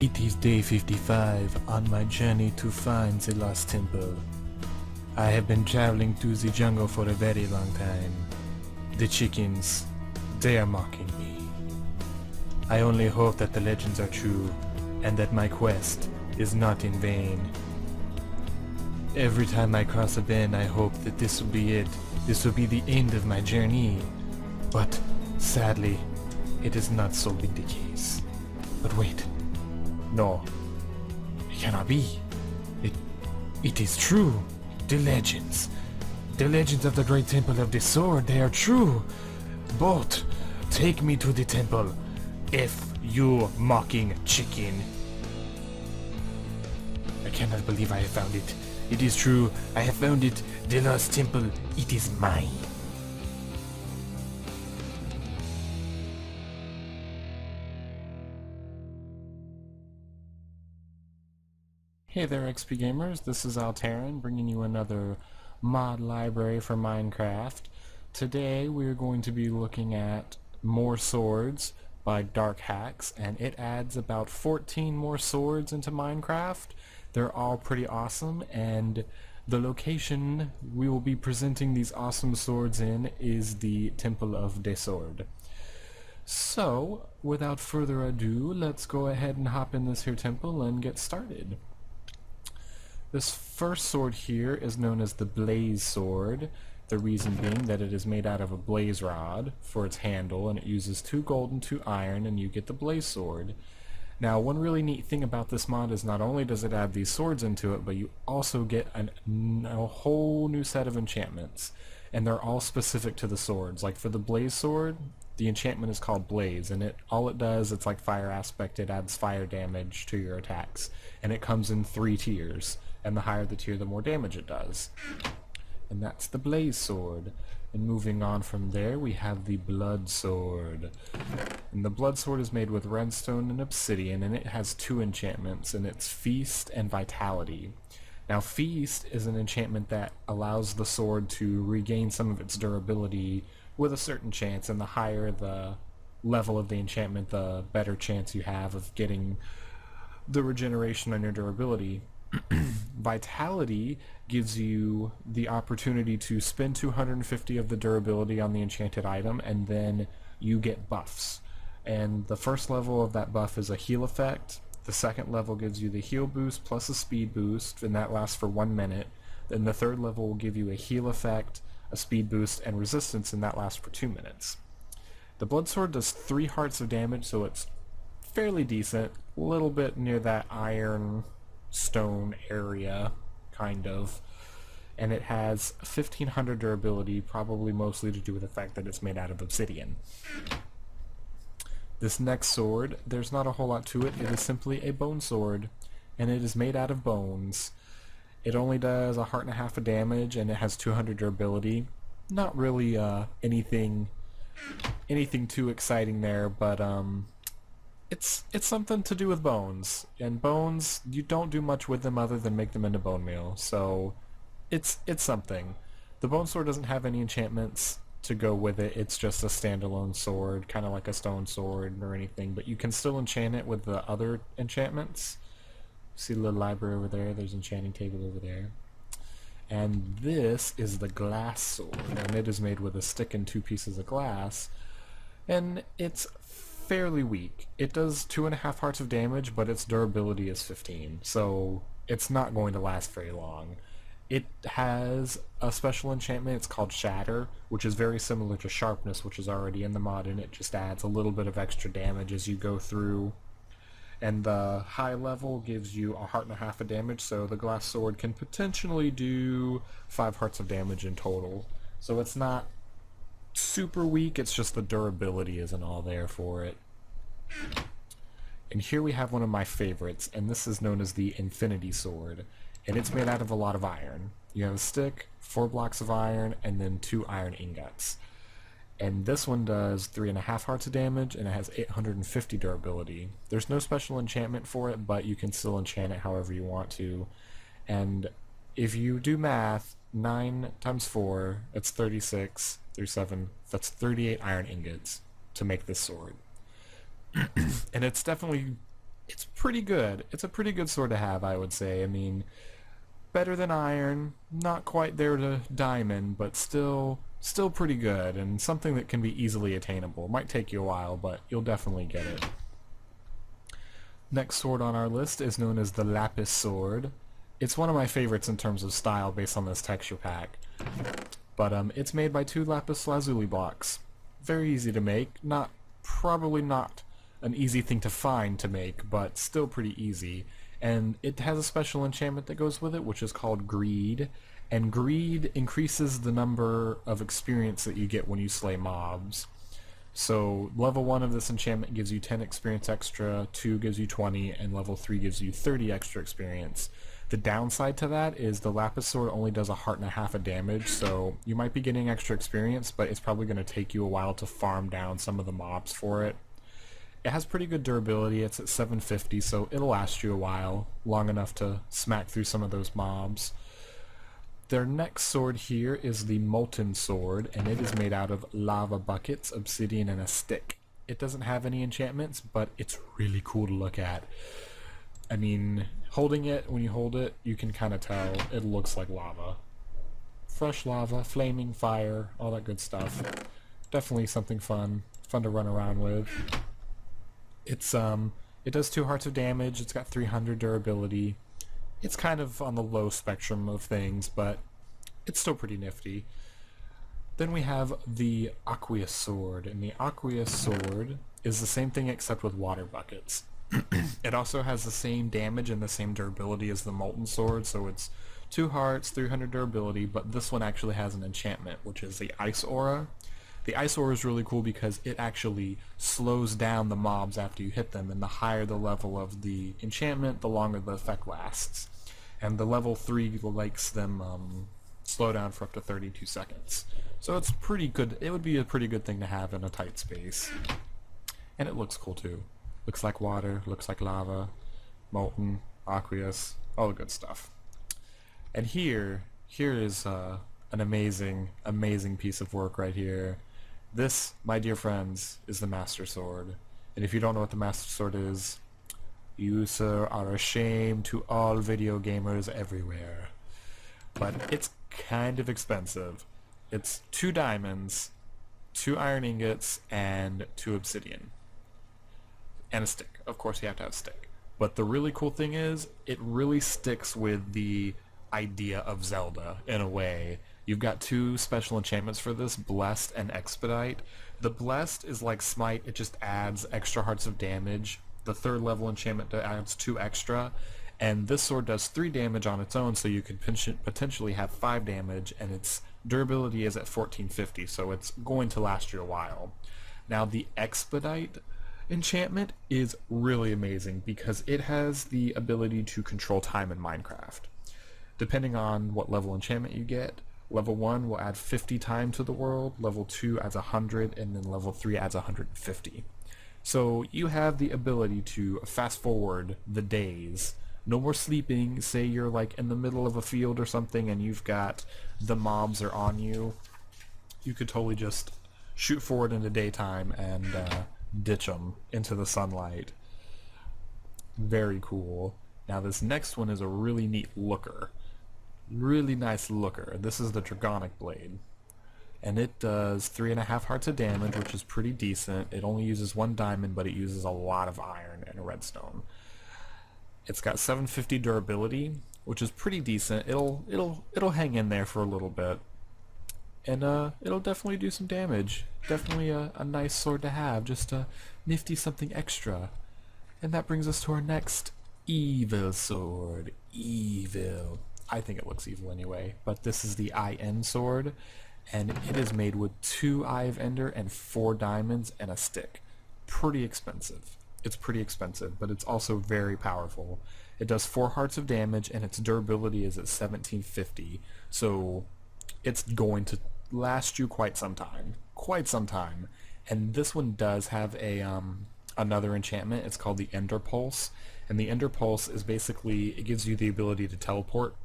It is day 55 on my journey to find the lost temple. I have been traveling through the jungle for a very long time. The chickens, they are mocking me. I only hope that the legends are true and that my quest is not in vain. Every time I cross a bend, I hope that this will be it. This will be the end of my journey. But sadly, it has not so been the case. But wait. No, it cannot be. It is true. The legends of the Great Temple of the Sword, they are true. Bolt, take me to the temple. If you mocking chicken. I cannot believe I have found it. It is true. I have found it. The lost temple. It is mine. Hey there, TheXPGamers, this is Alteran bringing you another mod library for Minecraft. Today we're going to be looking at More Swords by Dark Hacks, and it adds about 14 more swords into Minecraft. They're all pretty awesome, and the location we will be presenting these awesome swords in is the Temple of the Sword. So, without further ado, let's go ahead and hop in this here temple and get started. This first sword here is known as the Blaze Sword, the reason being that it is made out of a blaze rod for its handle, and it uses 2 gold and 2 iron, and you get the Blaze Sword. Now, one really neat thing about this mod is not only does it add these swords into it, but you also get a whole new set of enchantments, and they're all specific to the swords. Like for the Blaze Sword, the enchantment is called Blaze, and all it does, it's like fire aspect, it adds fire damage to your attacks, and it comes in 3 tiers. And the higher the tier, the more damage it does. And that's the Blaze Sword. And moving on from there, we have the Blood Sword. And the Blood Sword is made with redstone and obsidian, and it has 2 enchantments, and it's Feast and Vitality. Now, Feast is an enchantment that allows the sword to regain some of its durability with a certain chance, and the higher the level of the enchantment, the better chance you have of getting the regeneration on your durability. Vitality gives you the opportunity to spend 250 of the durability on the enchanted item, and then you get buffs. And the first level of that buff is a heal effect. The second level gives you the heal boost plus a speed boost, and that lasts for 1 minute. Then the third level will give you a heal effect, a speed boost, and resistance, and that lasts for 2 minutes. The Blood Sword does 3 hearts of damage, so it's fairly decent. A little bit near that iron stone area, kind of. And it has 1500 durability, probably mostly to do with the fact that it's made out of obsidian. This next sword, there's not a whole lot to it. It is simply a bone sword, and it is made out of bones. It only does 1.5 hearts of damage, and it has 200 durability. Not really anything too exciting there, but it's something to do with bones, and bones, you don't do much with them other than make them into bone meal, so it's something. The bone sword doesn't have any enchantments to go with it. It's just a standalone sword, kind of like a stone sword or anything, but you can still enchant it with the other enchantments. See the little library over there? There's an enchanting table over there. And this is the glass sword, and it is made with a stick and 2 pieces of glass, and it's fairly weak. It does 2.5 hearts of damage, but its durability is 15, so it's not going to last very long. It has a special enchantment, it's called Shatter, which is very similar to Sharpness, which is already in the mod, and it just adds a little bit of extra damage as you go through. And the high level gives you 1.5 hearts of damage, so the glass sword can potentially do 5 hearts of damage in total. So it's not super weak, it's just the durability isn't all there for it. And here we have one of my favorites, and this is known as the Infinity Sword, and it's made out of a lot of iron. You have a stick, 4 blocks of iron, and then 2 iron ingots. And this one does 3.5 hearts of damage, and it has 850 durability. There's no special enchantment for it, but you can still enchant it however you want to. And if you do math, 9 times 4, that's 36, 37, that's 38 iron ingots to make this sword. And it's definitely It's pretty good. It's a pretty good sword to have, I would say. I mean, better than iron, not quite there to diamond, but still pretty good, and something that can be easily attainable. Might take you a while, but you'll definitely get it. Next sword on our list is known as the Lapis Sword. It's one of my favorites in terms of style based on this texture pack. But it's made by 2 lapis lazuli blocks. Very easy to make. Probably not an easy thing to find to make, but still pretty easy. And it has a special enchantment that goes with it, which is called Greed. And Greed increases the number of experience that you get when you slay mobs. So level 1 of this enchantment gives you 10 experience extra, 2 gives you 20, and level 3 gives you 30 extra experience. The downside to that is the Lapis Sword only does 1.5 hearts of damage, so you might be getting extra experience, but it's probably going to take you a while to farm down some of the mobs for it. It has pretty good durability. It's at 750, so it'll last you a while, long enough to smack through some of those mobs. Their next sword here is the Molten Sword, and it is made out of lava buckets, obsidian, and a stick. It doesn't have any enchantments, but it's really cool to look at. I mean, holding it, when you hold it, you can kind of tell it looks like lava. Fresh lava, flaming fire, all that good stuff. Definitely something fun to run around with. It does 2 hearts of damage, it's got 300 durability. It's kind of on the low spectrum of things, but it's still pretty nifty. Then we have the Aqueous Sword, and the Aqueous Sword is the same thing except with water buckets. It also has the same damage and the same durability as the Molten Sword, so it's 2 hearts, 300 durability, but this one actually has an enchantment, which is the Ice Aura. The Ice Aura is really cool because it actually slows down the mobs after you hit them, and the higher the level of the enchantment, the longer the effect lasts. And the level 3 makes them slow down for up to 32 seconds. So it's pretty good. It would be a pretty good thing to have in a tight space. And it looks cool too. Looks like water, looks like lava, molten, aqueous, all the good stuff. And here is an amazing piece of work right here. This, my dear friends, is the Master Sword. And if you don't know what the Master Sword is, you, sir, are a shame to all video gamers everywhere. But it's kind of expensive. It's 2 diamonds, 2 iron ingots, and 2 obsidian. And a stick. Of course you have to have a stick. But the really cool thing is, it really sticks with the idea of Zelda, in a way. You've got 2 special enchantments for this, Blessed and Expedite. The Blessed is like Smite, it just adds extra hearts of damage. The 3rd level enchantment adds 2 extra. And this sword does 3 damage on its own, so you could potentially have 5 damage, and its durability is at 1450, so it's going to last you a while. Now the Expedite enchantment is really amazing because it has the ability to control time in Minecraft. Depending on what level enchantment you get, level 1 will add 50 time to the world, level 2 adds 100, and then level 3 adds 150. So you have the ability to fast forward the days. No more sleeping. Say you're like in the middle of a field or something and you've got the mobs are on you. You could totally just shoot forward into daytime and ditch them into the sunlight. Very cool. Now this next one is a really neat looker. Really nice looker. This is the Dragonic Blade. And it does 3.5 hearts of damage, which is pretty decent. It only uses 1 diamond, but it uses a lot of iron and redstone. It's got 750 durability, which is pretty decent. It'll hang in there for a little bit. And it'll definitely do some damage. Definitely a nice sword to have, just a nifty something extra. And that brings us to our next evil sword. Evil. I think it looks evil anyway, but this is the IN sword, and it is made with 2 Eye of Ender and 4 diamonds and a stick. Pretty expensive. It's pretty expensive, but it's also very powerful. It does 4 hearts of damage, and its durability is at 1750, so it's going to last you quite some time. Quite some time. And this one does have a another enchantment. It's called the Ender Pulse, and the Ender Pulse is basically, it gives you the ability to teleport,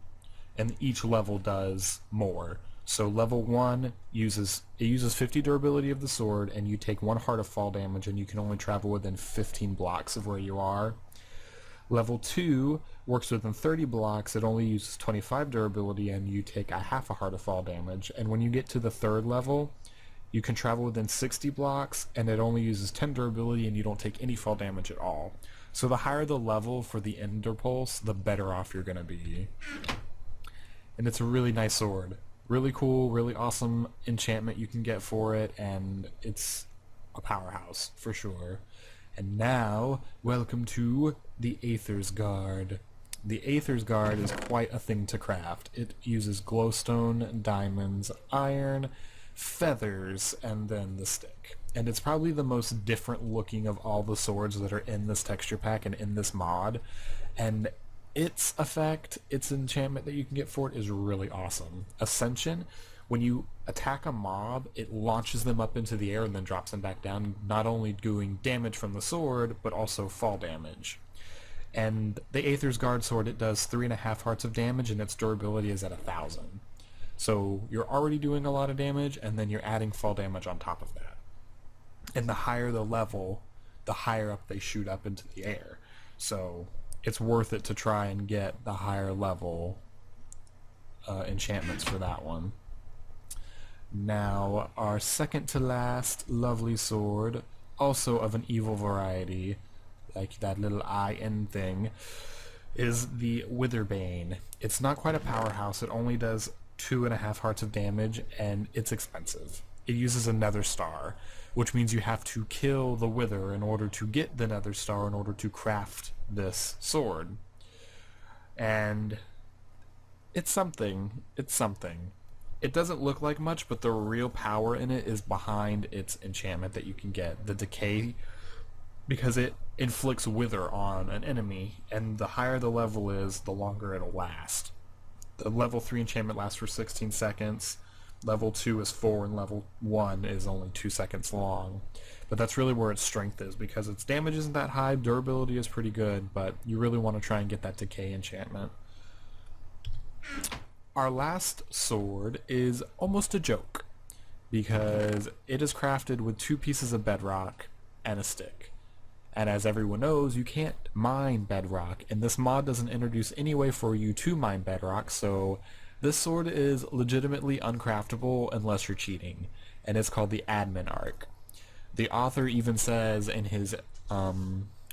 and each level does more. So level 1 uses 50 durability of the sword, and you take 1 heart of fall damage, and you can only travel within 15 blocks of where you are. Level 2 works within 30 blocks, it only uses 25 durability, and you take a half a heart of fall damage. And when you get to the third level, you can travel within 60 blocks, and it only uses 10 durability, and you don't take any fall damage at all. So the higher the level for the Ender Pulse, the better off you're going to be. And it's a really nice sword. Really cool, really awesome enchantment you can get for it, and it's a powerhouse for sure. And now, welcome to the Aether's Guard. The Aether's Guard is quite a thing to craft. It uses glowstone, diamonds, iron, feathers, and then the stick. And it's probably the most different looking of all the swords that are in this texture pack and in this mod. And its effect, its enchantment that you can get for it is really awesome. Ascension, when you attack a mob, it launches them up into the air and then drops them back down, not only doing damage from the sword, but also fall damage. And the Aether's Guard sword, it does 3.5 hearts of damage, and its durability is at 1,000. So you're already doing a lot of damage, and then you're adding fall damage on top of that. And the higher the level, the higher up they shoot up into the air. So it's worth it to try and get the higher level enchantments for that one. Now, our second to last lovely sword, also of an evil variety, like that little IN thing, is the Witherbane. It's not quite a powerhouse, it only does 2.5 hearts of damage, and it's expensive. It uses a nether star, which means you have to kill the Wither in order to get the nether star in order to craft this sword. And it's something. It's something. It doesn't look like much, but the real power in it is behind its enchantment that you can get, the decay, because it inflicts wither on an enemy, and the higher the level is, the longer it'll last. The level 3 enchantment lasts for 16 seconds, level 2 is 4, and level 1 is only 2 seconds long. But that's really where its strength is, because its damage isn't that high, durability is pretty good, but you really want to try and get that decay enchantment. Our last sword is almost a joke, because it is crafted with 2 pieces of bedrock and a stick. And as everyone knows, you can't mine bedrock, and this mod doesn't introduce any way for you to mine bedrock, so this sword is legitimately uncraftable unless you're cheating, and it's called the admin arc. The author even says in his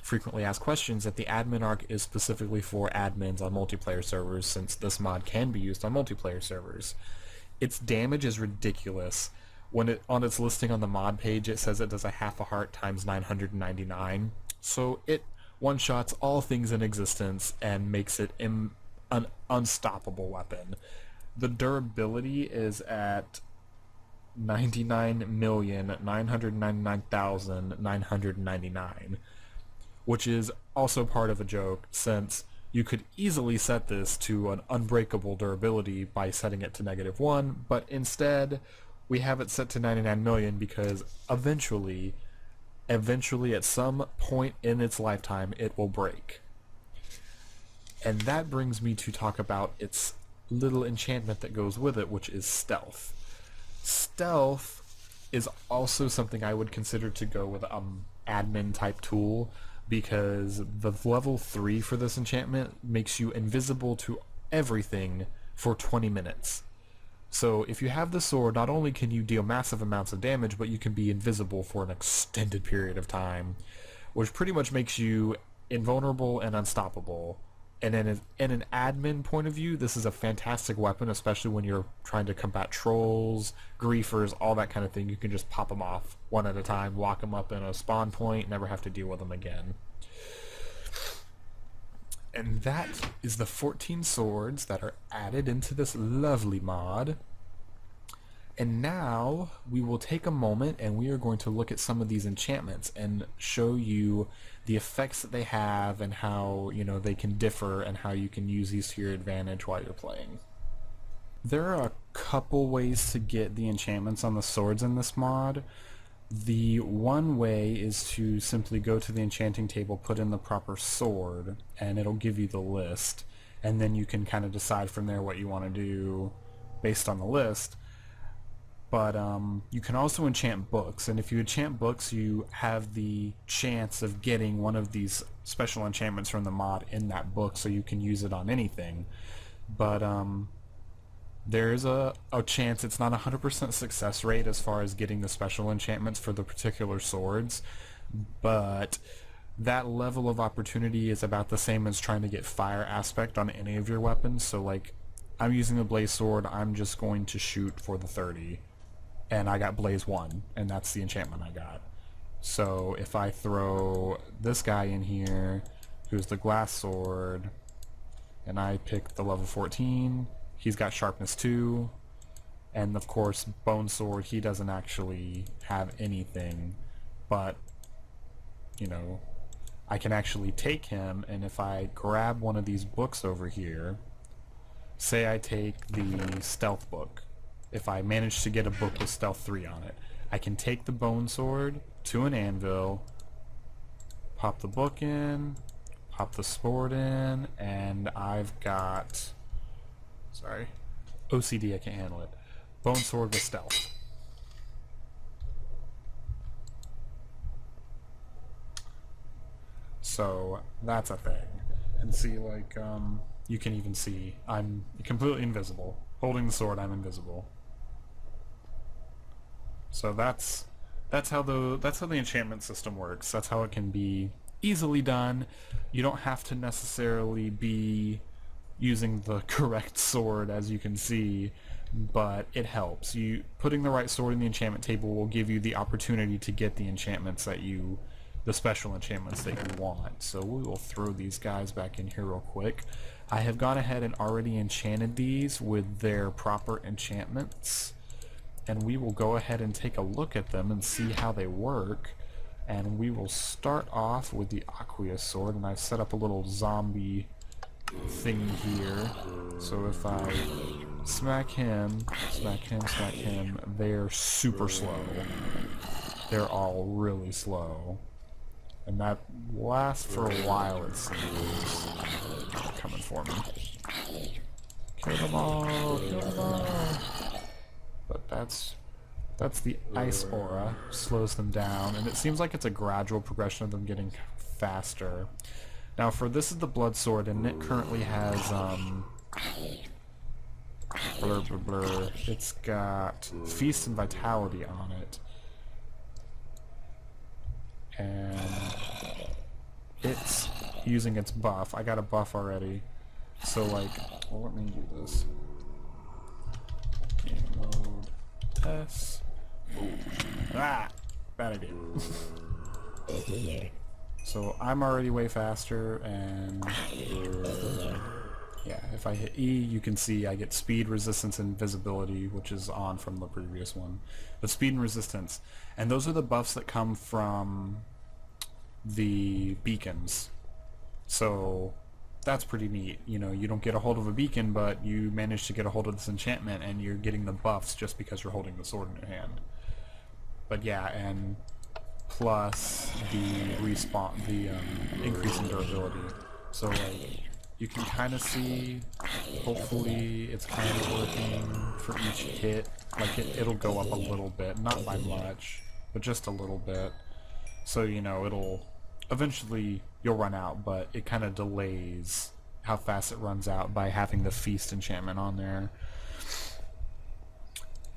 frequently asked questions that the admin arc is specifically for admins on multiplayer servers, since this mod can be used on multiplayer servers. Its damage is ridiculous. When it on its listing on the mod page, it says it does a half a heart times 999. So it one-shots all things in existence and makes it an unstoppable weapon. The durability is at 99,999,999, which is also part of a joke, since you could easily set this to an unbreakable durability by setting it to -1, but instead we have it set to 99 million because eventually at some point in its lifetime it will break. And that brings me to talk about its little enchantment that goes with it, which is stealth. Stealth is also something I would consider to go with admin type tool, because the level 3 for this enchantment makes you invisible to everything for 20 minutes. So if you have the sword, not only can you deal massive amounts of damage, but you can be invisible for an extended period of time, which pretty much makes you invulnerable and unstoppable. And in an admin point of view, this is a fantastic weapon, especially when you're trying to combat trolls, griefers, all that kind of thing. You can just pop them off one at a time, lock them up in a spawn point, never have to deal with them again. And that is the 14 swords that are added into this lovely mod. And now we will take a moment and we are going to look at some of these enchantments and show you the effects that they have and how, they can differ and how you can use these to your advantage while you're playing. There are a couple ways to get the enchantments on the swords in this mod. The one way is to simply go to the enchanting table, put in the proper sword, and it'll give you the list. And then you can kind of decide from there what you want to do based on the list. But you can also enchant books, and if you enchant books, you have the chance of getting one of these special enchantments from the mod in that book, so you can use it on anything. But there is a chance it's not 100% success rate as far as getting the special enchantments for the particular swords, but that level of opportunity is about the same as trying to get fire aspect on any of your weapons. So like, I'm using the blaze sword, I'm just going to shoot for the 30, and I got blaze 1, and that's the enchantment I got. So if I throw this guy in here, who's the glass sword, and I pick the level 14, he's got sharpness 2, and of course bone sword, he doesn't actually have anything, but you know, I can actually take him, and if I grab one of these books over here, say I take the stealth book, if I manage to get a book with stealth 3 on it, I can take the bone sword to an anvil, pop the book in, pop the sword in, and I've got, sorry, OCD, I can't handle it, bone sword with stealth. So that's a thing. And see, like, you can even see I'm completely invisible. Holding the sword, I'm invisible. So that's how the enchantment system works. That's how it can be easily done. You don't have to necessarily be using the correct sword, as you can see, but it helps. You putting the right sword in the enchantment table will give you the opportunity to get the enchantments that you, the special enchantments that you want. So we will throw these guys back in here real quick. I have gone ahead and already enchanted these with their proper enchantments, and we will go ahead and take a look at them and see how they work. And we will start off with the Aqueous sword, and I've set up a little zombie thing here. So if I smack him, they're super slow. They're all really slow. And that lasts for a while, it seems. Coming for me. Kill them all! Kill them all! But that's the ice aura. Slows them down, and it seems like it's a gradual progression of them getting faster. Now for this is the blood sword, and it currently has it's got feast and vitality on it. And it's using its buff. I got a buff already. So like, well, let me do this. Game mode S. Ah! Bad idea. So I'm already way faster, and yeah, if I hit E, you can see I get speed, resistance, and invisibility, which is on from the previous one. But speed and resistance. And those are the buffs that come from the beacons. So that's pretty neat. You know, you don't get a hold of a beacon, but you manage to get a hold of this enchantment, and you're getting the buffs just because you're holding the sword in your hand. But yeah, and plus the respawn, the increase in durability. So like, you can kind of see, hopefully it's kind of working for each hit. Like it'll go up a little bit, not by much, but just a little bit. So you know, it'll eventually you'll run out, but it kind of delays how fast it runs out by having the feast enchantment on there.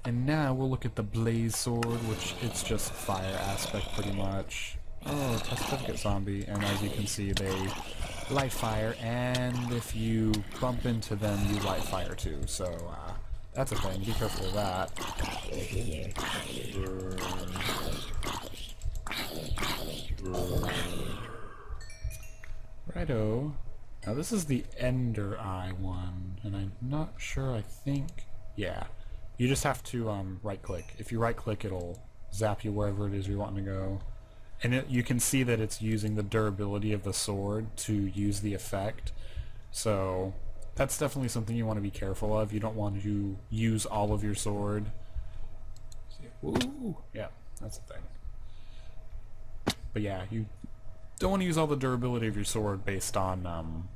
And now we'll look at the blaze sword, which it's just fire aspect pretty much. Oh, test certificate zombie, and as you can see, they light fire, and if you bump into them, you light fire too. So that's a thing. Be careful of that. Righto. Now this is the Ender Eye one, and I'm not sure. I think, yeah. You just have to right click. If you right click, it'll zap you wherever it is you're wanting to go. And you can see that it's using the durability of the sword to use the effect. So that's definitely something you want to be careful of. You don't want to use all of your sword. Ooh, yeah, that's the thing. But yeah, you don't want to use all the durability of your sword based on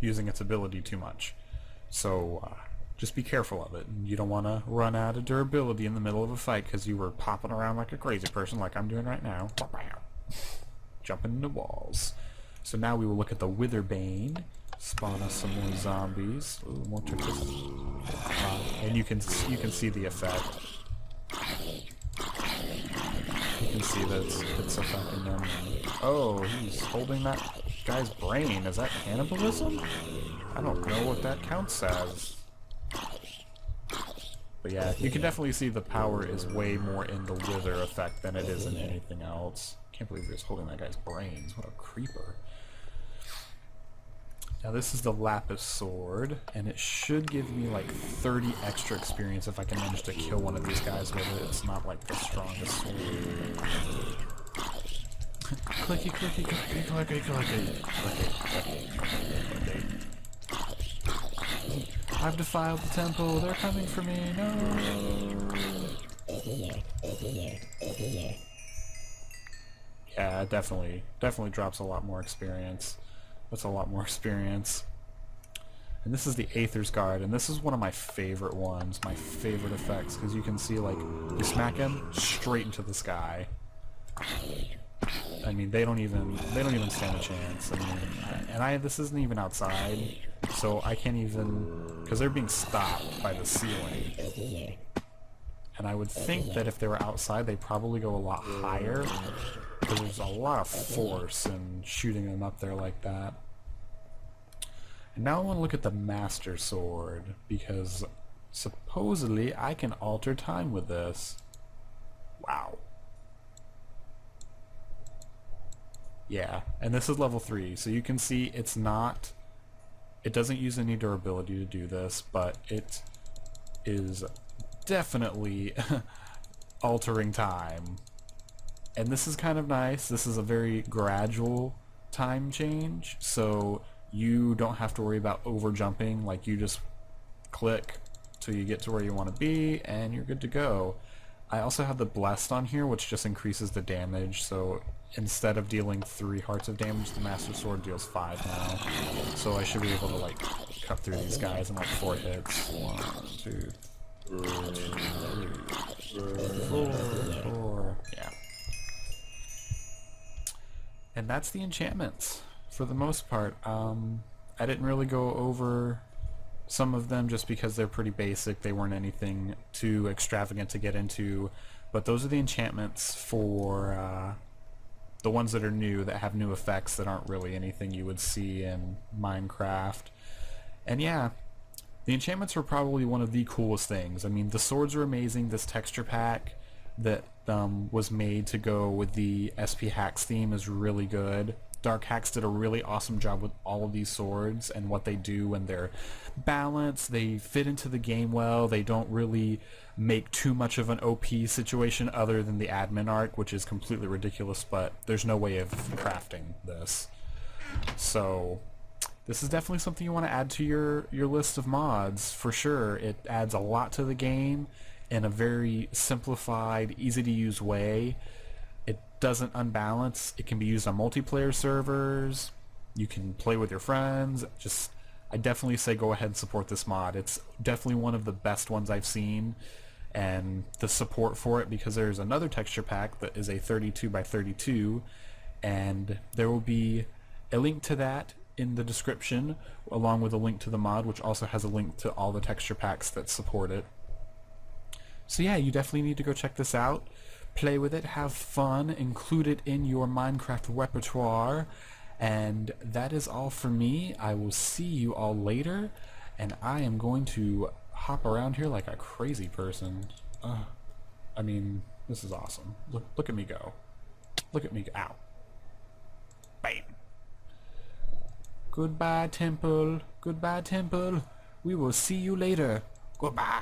using its ability too much. So just be careful of it. You don't want to run out of durability in the middle of a fight because you were popping around like a crazy person like I'm doing right now. jumping into walls. So now we will look at the Witherbane. Spawn us some more zombies. Ooh, more turtles. And you can see the effect. You can see that it's affecting them. Oh, he's holding that guy's brain. Is that cannibalism? I don't know what that counts as. But yeah, you can definitely see the power is way more in the wither effect than it is in anything else. Can't believe he was holding that guy's brains. What a creeper. Now this is the lapis sword, and it should give me like 30 extra experience if I can manage to kill one of these guys with it. It's not like the strongest sword. Clicky, clicky, clicky, clicky, clicky, clicky, clicky. I've defiled the temple. They're coming for me. No. Yeah, it definitely drops a lot more experience. That's a lot more experience. And this is the Aether's Guard, and this is one of my favorite ones, my favorite effects, because you can see, like, you smack him straight into the sky. I mean, they don't even stand a chance. I mean, this isn't even outside, so I can't even, because they're being stopped by the ceiling. And I would think that if they were outside, they'd probably go a lot higher, because there's a lot of force in shooting them up there like that. And now I want to look at the Master Sword, because supposedly I can alter time with this. Wow. Yeah, and this is level 3, so you can see it doesn't use any durability to do this, but it is definitely altering time. And this is kind of nice. This is a very gradual time change, so you don't have to worry about over jumping. Like, you just click till you get to where you want to be and you're good to go. I also have the Blessed on here, which just increases the damage, so instead of dealing 3 hearts of damage, the Master Sword deals 5 now. So I should be able to, like, cut through these guys in like 4 hits. 1, 2, 3, 4. Yeah. And that's the enchantments, for the most part. I didn't really go over some of them just because they're pretty basic. They weren't anything too extravagant to get into. But those are the enchantments for the ones that are new, that have new effects that aren't really anything you would see in Minecraft. And yeah, the enchantments are probably one of the coolest things. I mean, the swords are amazing. This texture pack that was made to go with the SP Hacks theme is really good. Dark Hacks did a really awesome job with all of these swords and what they do, and their balance. They fit into the game well. They don't really make too much of an OP situation other than the admin arc, which is completely ridiculous, but there's no way of crafting this. So this is definitely something you want to add to your list of mods, for sure. It adds a lot to the game in a very simplified, easy to use way. It doesn't unbalance. It can be used on multiplayer servers. You can play with your friends. I definitely say go ahead and support this mod. It's definitely one of the best ones I've seen, and the support for it, because there's another texture pack that is a 32 by 32, and there will be a link to that in the description, along with a link to the mod, which also has a link to all the texture packs that support it. So yeah, you definitely need to go check this out. Play with it, have fun, include it in your Minecraft repertoire. And that is all for me. I will see you all later, and I am going to hop around here like a crazy person. I mean, this is awesome. Look at me go. Look at me go. Ow. Bam. Goodbye, temple. Goodbye, temple. We will see you later. Goodbye.